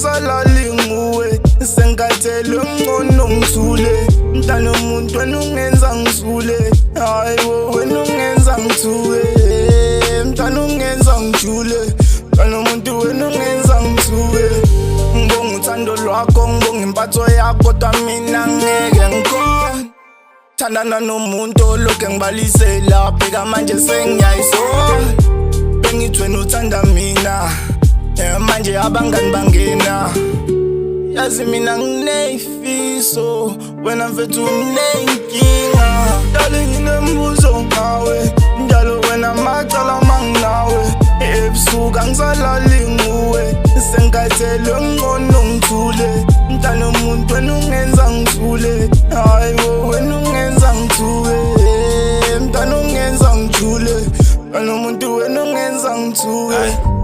ngisalali nguwe sengathele ngcono ngithule mntana umuntu wena ungenza ngizule hayibo wena ungenza ngithuke mntana ungenza ngijule mntana umuntu wena ungenza ngithuke ngibonga uthando lwakho ngibonga impatho yakho kodwa mina ngeke ngikhona thandana nomuntu olokhe ngibalisela bheka manje sengiyayisola bengithwe nothanda mina manje abangani bangena yazi mina nginefiso wena mfethu unenkinga dale nginembuzo ngawe njalo wena macala manginawe ebusuku ngisalali nguwe sengathele ngcono ngithule mntana umuntu wena ungenza ngithule hayibo wena ungenza ngithuke mntana ungenza ngijule mntana umuntu wena ungenza ngithuke.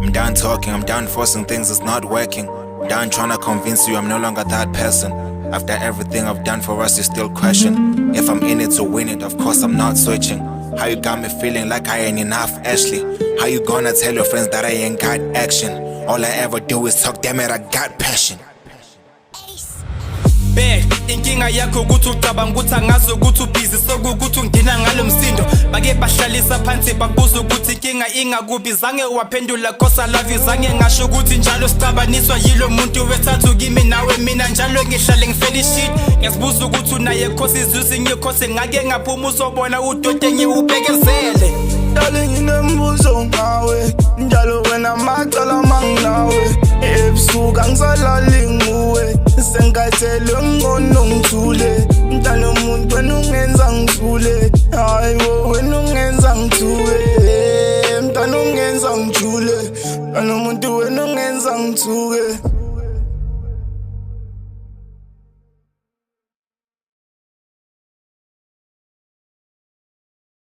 I'm done talking, I'm done forcing things, it's not working. I'm done trying to convince you I'm no longer that person. After everything I've done for us, you still question if I'm in it to win it, of course I'm not switching. How you got me feeling like I ain't enough, Ashley? How you gonna tell your friends that I ain't got action? All I ever do is talk, damn it, I got passion. Bad, inkinga yakho ukuthi ucabanga ukuthi angazi ukuthi ubhizi sokuthi ungina ngalo msindo bake bahlalisa phansi bakubuza ukuthi inkinga ingakubi zange waphendula cause I love you zange ngasho ukuthi njalo sicabaniswa yilo muntu wethathu kimi nawe mina njalo ngihlale ngifeli shit ngiyazibuza ukuthi unaye cause izuzi ngikhosi ngake ngaphuma uzobona udote ngiwubekezele